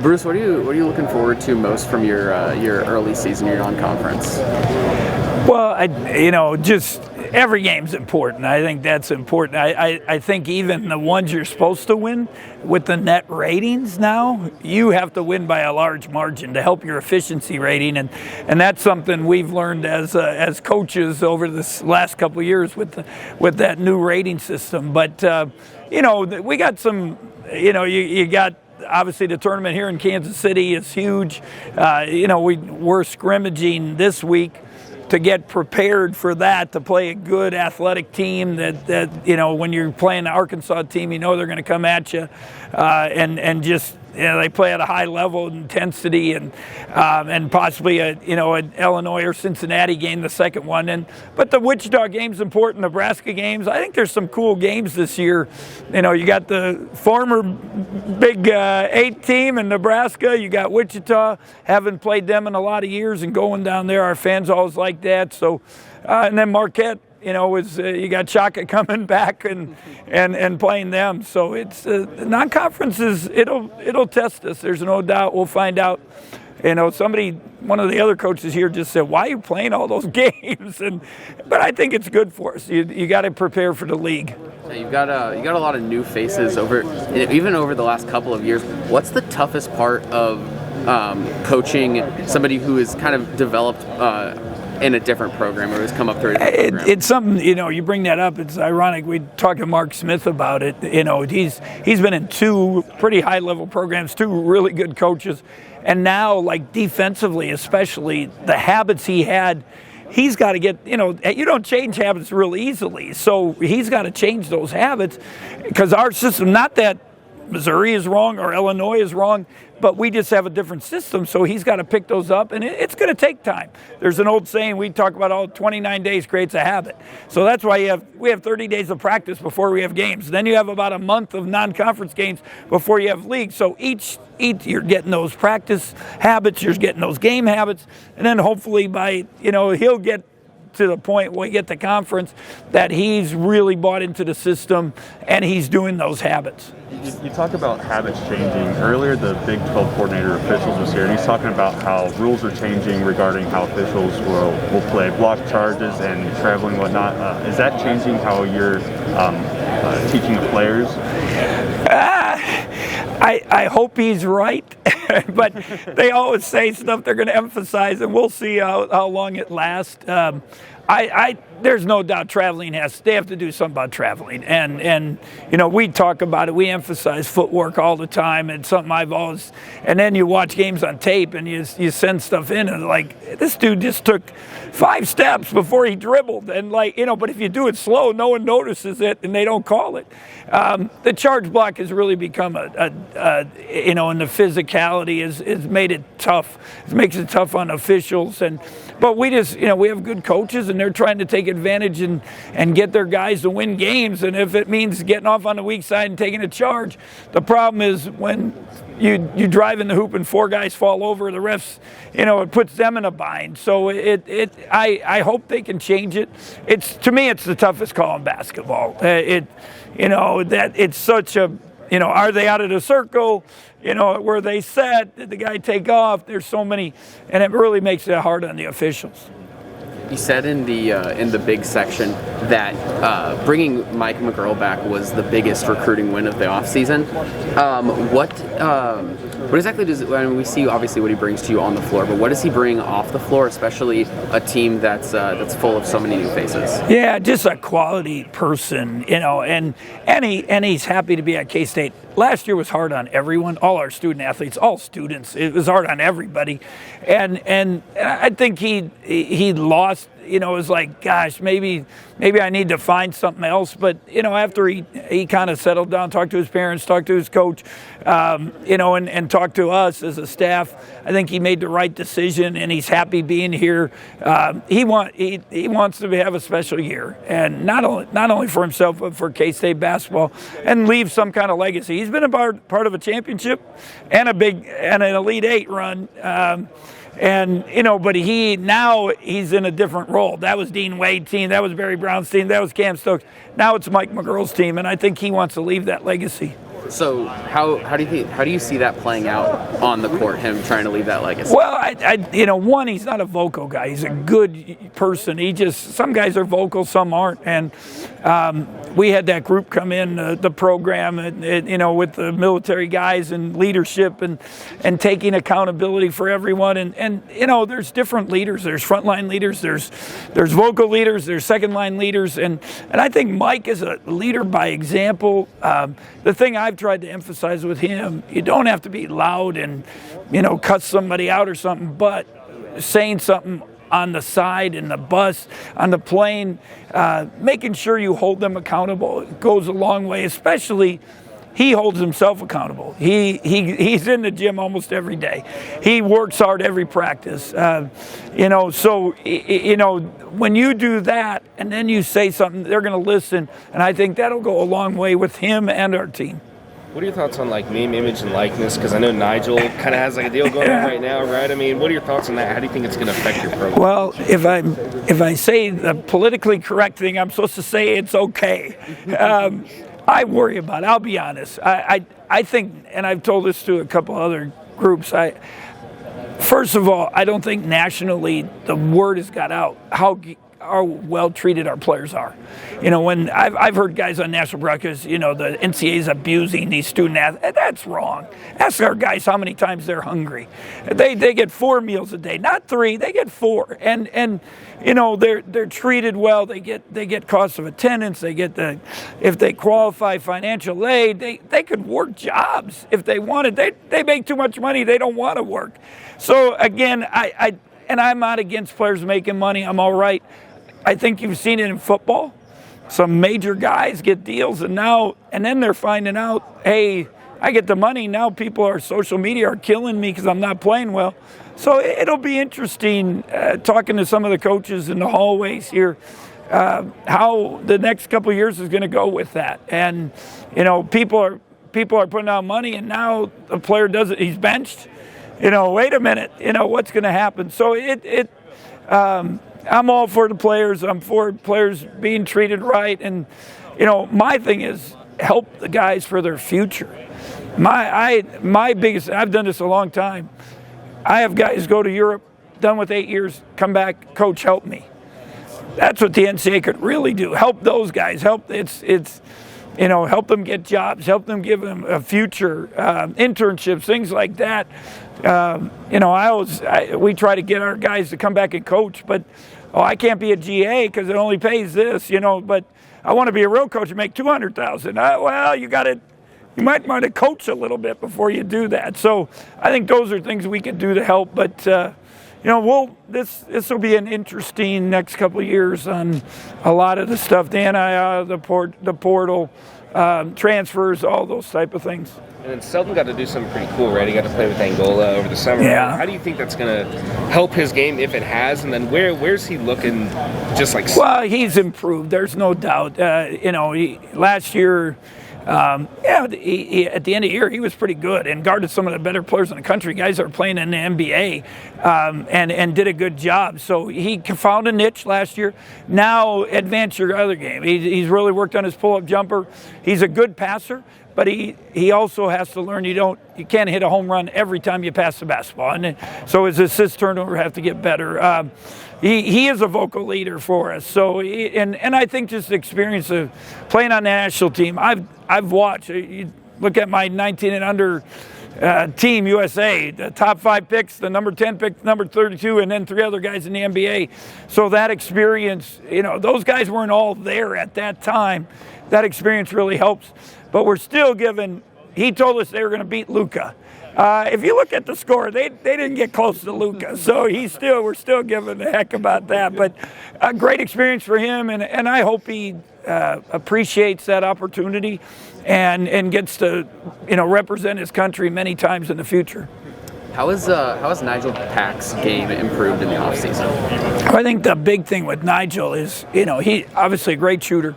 Bruce, what are you looking forward to most from your early season, your non-conference? Well, just every game's important. I think that's important. I think even the ones you're supposed to win with the net ratings now, you have to win by a large margin to help your efficiency rating, and that's something we've learned as coaches over this last couple of years with that new rating system. But we got some. You got. Obviously, the tournament here in Kansas City is huge. We're scrimmaging this week to get prepared for that, to play a good athletic team that when you're playing the Arkansas team, they're going to come at you and just they play at a high level of intensity and possibly an Illinois or Cincinnati game, the second one. But the Wichita game's important, Nebraska games. I think there's some cool games this year. You got the former Big 8 team in Nebraska. You got Wichita. Haven't played them in a lot of years, and going down there, our fans always like that. So, and then Marquette. You got Shaka coming back and playing them. So it's non-conferences. It'll test us. There's no doubt. We'll find out. One of the other coaches here just said, "Why are you playing all those games?" But I think it's good for us. You got to prepare for the league. You got a lot of new faces over the last couple of years. What's the toughest part of coaching somebody who is kind of developed in a different program or has come up through a different program? It's something, you bring that up. It's ironic. We talked to Mark Smith about it. He's been in two pretty high-level programs, two really good coaches. And now, like defensively especially, the habits he had, he's got to get, you don't change habits real easily. So he's got to change those habits because our system, not that Missouri is wrong or Illinois is wrong, but we just have a different system, so he's got to pick those up, and it's going to take time. There's an old saying we talk about, 29 days creates a habit. So that's why we have 30 days of practice before we have games. Then you have about a month of non-conference games before you have league. So each you're getting those practice habits, you're getting those game habits, and then hopefully by, he'll get to the point when we get to conference that he's really bought into the system and he's doing those habits. You talk about habits changing. Earlier, the Big 12 coordinator officials was here, and he's talking about how rules are changing regarding how officials will play block charges and traveling and whatnot. Is that changing how you're teaching the players? I hope he's right, but they always say stuff they're going to emphasize, and we'll see how long it lasts. There's no doubt they have to do something about traveling. And we talk about it. We emphasize footwork all the time. It's something I've always, and then you watch games on tape and you send stuff in and like, this dude just took 5 steps before he dribbled. And but if you do it slow, no one notices it and they don't call it. The charge block has really become and the physicality has made it tough. It makes it tough on officials. But we just, we have good coaches and they're trying to take advantage and get their guys to win games. And if it means getting off on the weak side and taking a charge, the problem is when you drive in the hoop and 4 guys fall over, the refs, it puts them in a bind. So I hope they can change it. To me, it's the toughest call in basketball. That it's such a, are they out of the circle? Where they set? Did the guy take off? There's so many, and it really makes it hard on the officials. You said in the big section that bringing Mike McGuirl back was the biggest recruiting win of the offseason. What exactly we see obviously what he brings to you on the floor, but what does he bring off the floor, especially a team that's full of so many new faces? Yeah, just a quality person, and he's happy to be at K-State. Last year was hard on everyone, all our student athletes, all students. It was hard on everybody, and I think he lost. It was like, gosh, maybe I need to find something else. But after he kind of settled down, talked to his parents, talked to his coach, and talked to us as a staff, I think he made the right decision, and he's happy being here. He wants to have a special year, and not only for himself but for K-State basketball, and leave some kind of legacy. He's been a part of a championship and an Elite 8 run. But he's in a different role. That was Dean Wade's team. That was Barry Brown's team. That was Cam Stokes. Now it's Mike McGuirl's team, and I think he wants to leave that legacy. So how do you see that playing out on the court? Him trying to leave that legacy. Well, one, he's not a vocal guy. He's a good person. Some guys are vocal, some aren't. And we had that group come in the program, with the military guys and leadership and taking accountability for everyone. And there's different leaders. There's frontline leaders. There's vocal leaders. There's second line leaders. And I think Mike is a leader by example. The thing I've tried to emphasize with him, you don't have to be loud and, cut somebody out or something, but saying something on the side, in the bus, on the plane, making sure you hold them accountable goes a long way, especially he holds himself accountable. He's in the gym almost every day. He works hard every practice. So when you do that and then you say something, they're going to listen, and I think that'll go a long way with him and our team. What are your thoughts on name, image, and likeness? Because I know Nigel kind of has a deal going on right now, right? I mean, what are your thoughts on that? How do you think it's going to affect your program? Well, if I say the politically correct thing, I'm supposed to say it's okay. I worry about it. I'll be honest. I think, and I've told this to a couple other groups, first of all, I don't think nationally the word has got out how well treated our players are. When I've heard guys on national broadcast, the NCAA is abusing these student athletes. That's wrong. Ask our guys how many times they're hungry. They get 4 meals a day, not 3. They get 4, and they're treated well. They get cost of attendance. They get if they qualify financial aid, they could work jobs if they wanted. They make too much money. They don't want to work. So again, I'm not against players making money. I'm all right. I think you've seen it in football. Some major guys get deals, and then they're finding out, hey, I get the money. Now social media are killing me because I'm not playing well. So it'll be interesting talking to some of the coaches in the hallways here, how the next couple of years is going to go with that. And, people are putting out money, and now the player does it. He's benched. Wait a minute. What's going to happen? So I'm all for the players. I'm for players being treated right. And, my thing is help the guys for their future. My biggest, I've done this a long time. I have guys go to Europe, done with 8 years, come back, coach, help me. That's what the NCAA could really do. Help those guys. Help help them get jobs, help them give them a future, internships, things like that. We try to get our guys to come back and coach, but I can't be a GA because it only pays this, but I want to be a real coach and make $200,000. You might want to coach a little bit before you do that. So I think those are things we can do to help, but this will be an interesting next couple of years on a lot of the stuff, the NIL, the portal, transfers, all those type of things. And then Selton got to do something pretty cool, right? He got to play with Angola over the summer. Yeah. How do you think that's going to help his game, if it has? And then where's he looking Well, he's improved. There's no doubt. Last year, at the end of the year, he was pretty good and guarded some of the better players in the country, guys that are playing in the NBA, and did a good job. So he found a niche last year. Now advance your other game. He's really worked on his pull-up jumper. He's a good passer, but he also has to learn you can't hit a home run every time you pass the basketball. And so his assist turnover have to get better. He is a vocal leader for us. So and I think just the experience of playing on the national team, I've watched. You look at my 19 and under team USA, the top 5 picks, the number 10 pick, number 32, and then 3 other guys in the NBA. So that experience, those guys weren't all there at that time. That experience really helps. But we're still given. He told us they were going to beat Luka. If you look at the score, they didn't get close to Luka, so we're still giving a heck about that. But a great experience for him, and I hope he appreciates that opportunity and gets to represent his country many times in the future. How has Nigel Pack's game improved in the offseason? I think the big thing with Nigel is, he obviously a great shooter.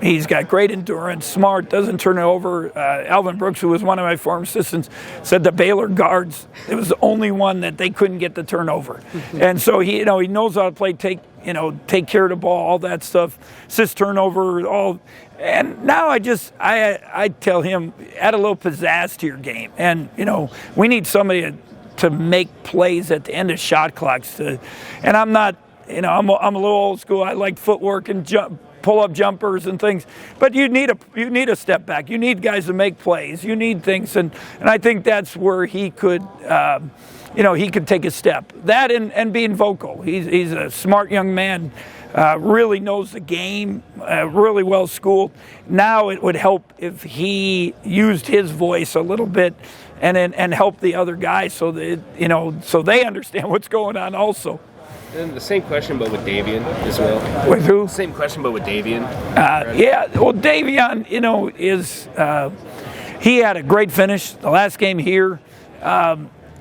He's got great endurance, smart, doesn't turn it over. Alvin Brooks, who was one of my former assistants, said the Baylor guards, it was the only one that they couldn't get the turnover. And so he knows how to play, take care of the ball, all that stuff, assist turnover, all. And now I tell him, add a little pizzazz to your game. And, we need somebody to make plays at the end of shot clocks. And I'm not, I'm a little old school. I like footwork and pull-up jumpers and things. But you need a step back. You need guys to make plays. You need things. And I think that's where he could, he could take a step. That and being vocal. He's a smart young man. Really knows the game, really well schooled. Now it would help if he used his voice a little bit and help the other guys so that so they understand what's going on also. And the same question, but with Davian as well. With who? Same question, but with Davian. Yeah, well, Davian, he had a great finish the last game here.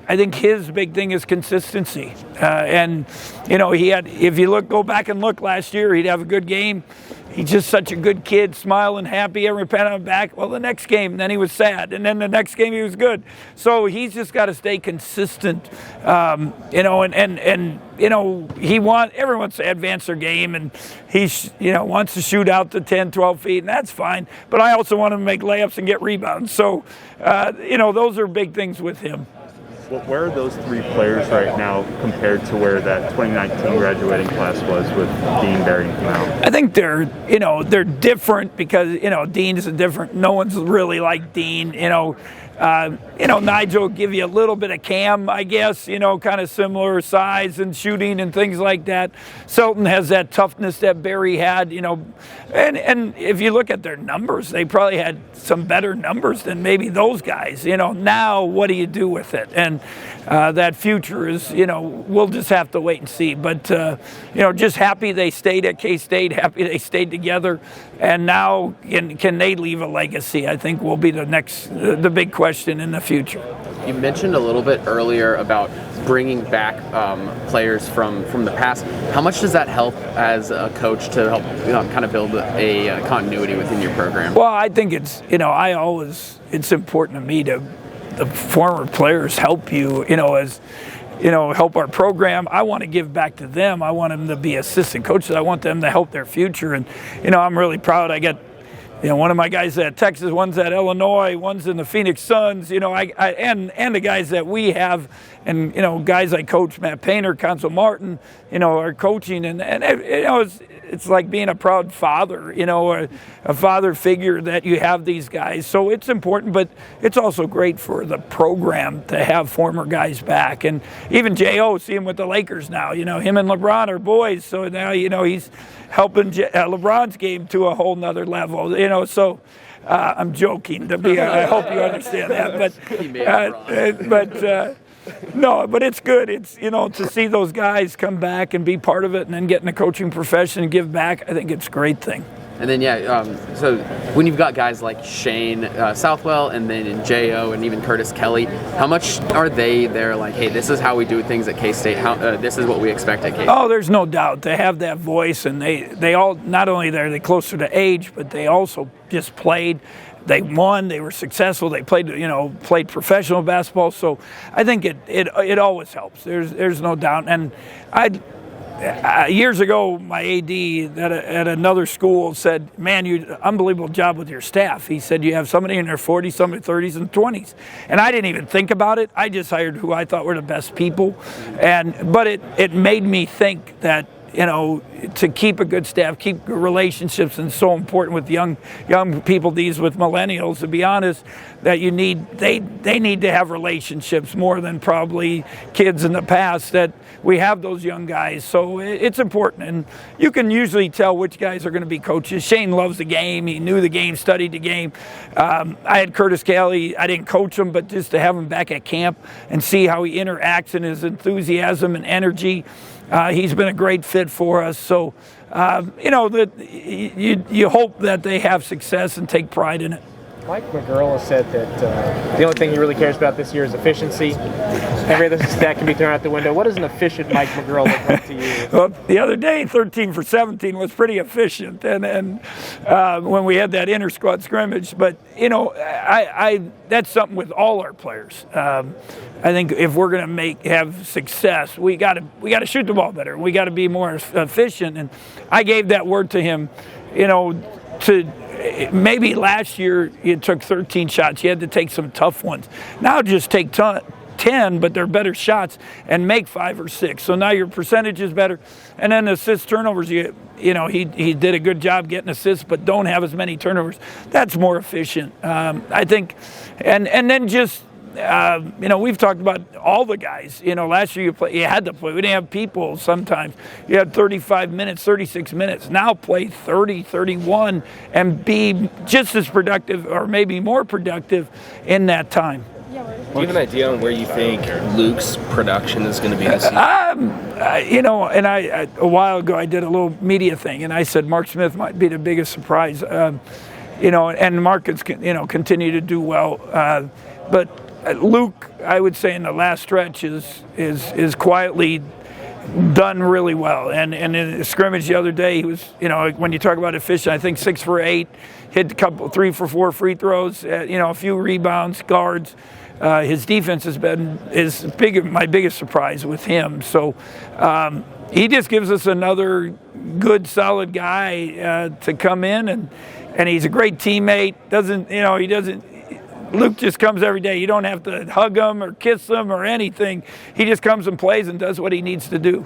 I think his big thing is consistency. And he had, if you go back and look last year, he'd have a good game. He's just such a good kid, smiling, happy, every pat on the back. Well, the next game, then he was sad. And then the next game, he was good. So he's just got to stay consistent, everyone wants to advance their game, and he, wants to shoot out to 10, 12 feet, and that's fine. But I also want him to make layups and get rebounds. So, those are big things with him. Well, where are those three players right now compared to where that 2019 graduating class was with Dean, Barry, and Kamau? I think they're different because, Dean's different. No one's really like Dean, Nigel will give you a little bit of Cam, I guess, kind of similar size and shooting and things like that. Selton has that toughness that Barry had, and if you look at their numbers, they probably had some better numbers than maybe those guys. Now what do you do with it? And that future is, we'll just have to wait and see. But, just happy they stayed at K-State, happy they stayed together. And now can they leave a legacy, I think will be the big question in the future. You mentioned a little bit earlier about bringing back players from the past. How much does that help as a coach to help kind of build a continuity within your program? Well, I think it's it's important to me to the former players help you, help our program. I want to give back to them. I want them to be assistant coaches. I want them to help their future. And, I'm really proud. I got, one of my guys at Texas, one's at Illinois, one's in the Phoenix Suns, and the guys that we have, and, guys like Coach Matt Painter, Consul Martin, are coaching. And it's like being a proud father, or a father figure that you have these guys. So it's important, but it's also great for the program to have former guys back. And even J.O., see him with the Lakers now, him and LeBron are boys. So now, he's helping LeBron's game to a whole nother level, so I'm joking I hope you understand that, no, but it's good. It's, to see those guys come back and be part of it and then get in the coaching profession and give back, I think it's a great thing. And then, so when you've got guys like Shane Southwell and then J.O. and even Curtis Kelly, how much are they there like, hey, this is how we do things at K-State, this is what we expect at K-State? Oh, there's no doubt. They have that voice, and they all, not only are they closer to age, but they also just played. They won. They were successful. They played professional basketball. So I think it always helps. There's no doubt. And years ago, my AD at another school said, "Man, you unbelievable job with your staff." He said, "You have somebody in their 40s, somebody 30s, and 20s." And I didn't even think about it. I just hired who I thought were the best people. But it made me think that, to keep a good staff, keep good relationships, and so important with young people, with millennials, to be honest, that they need to have relationships more than probably kids in the past, that we have those young guys. So it's important, and you can usually tell which guys are going to be coaches. Shane loves the game. He knew the game, studied the game. I had Curtis Kelly. I didn't coach him, but just to have him back at camp and see how he interacts and his enthusiasm and energy, he's been a great fit for us. So, that you hope that they have success and take pride in it. Mike McGurl has said that the only thing he really cares about this year is efficiency. Every other stat can be thrown out the window. What does an efficient Mike McGurl look like to you? Well, the other day, 13 for 17 was pretty efficient, and when we had that inter-squad scrimmage. But I that's something with all our players. I think if we're going to have success, we got to shoot the ball better. We got to be more efficient. And I gave that word to him. To maybe last year you took 13 shots. You had to take some tough ones. Now just take 10, but they're better shots, and make 5 or 6. So now your percentage is better. And then assist turnovers, he did a good job getting assists, but don't have as many turnovers. That's more efficient, I think. And then just we've talked about all the guys. Last year you had to play. We didn't have people sometimes. You had 35 minutes, 36 minutes. Now play 30, 31, and be just as productive or maybe more productive in that time. Do you have an idea on where you think Luke's production is going to be this season? A while ago I did a little media thing, and I said Mark Smith might be the biggest surprise. And Mark has continue to do well, but Luke, I would say in the last stretch is quietly done really well. And in the scrimmage the other day, he was, when you talk about efficient, I think 6 for 8, hit a couple 3 for 4 free throws, a few rebounds, guards. His defense has been my biggest surprise with him. So he just gives us another good, solid guy to come in, and he's a great teammate. Luke just comes every day. You don't have to hug him or kiss him or anything. He just comes and plays and does what he needs to do.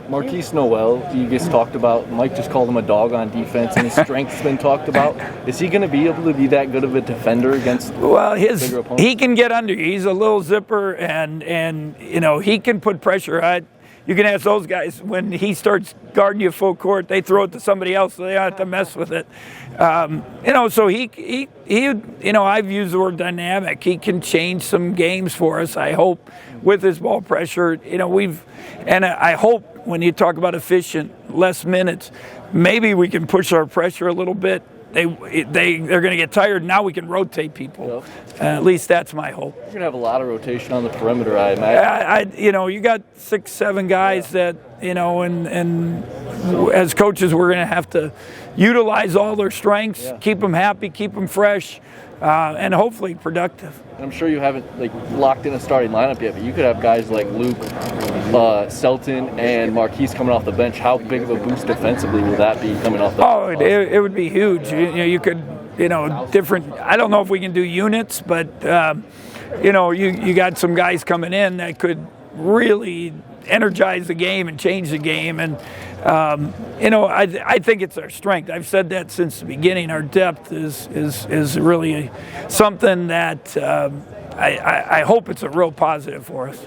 Marquise Noel, you just talked about, Mike just called him a dog on defense, and his strength's been talked about. Is he going to be able to be that good of a defender against bigger opponents? He can get under you. He's a little zipper, and he can put pressure. You can ask those guys, when he starts guarding you full court, they throw it to somebody else, so they don't have to mess with it. So he I've used the word dynamic. He can change some games for us, I hope, with his ball pressure. I hope when you talk about efficient, less minutes, maybe we can push our pressure a little bit. They're going to get tired. Now we can rotate people. Yep. At least that's my hope. You're going to have a lot of rotation on the perimeter, I imagine. You got 6, 7 guys that, and as coaches, we're going to have to utilize all their strengths, keep them happy, keep them fresh, and hopefully productive. And I'm sure you haven't locked in a starting lineup yet, but you could have guys like Luke, Selton, and Marquise coming off the bench. How big of a boost defensively will that be coming off the bench? It would be huge. You could, different. I don't know if we can do units, but you got some guys coming in that could really energize the game and change the game. And I think it's our strength. I've said that since the beginning. Our depth is really something that I hope it's a real positive for us.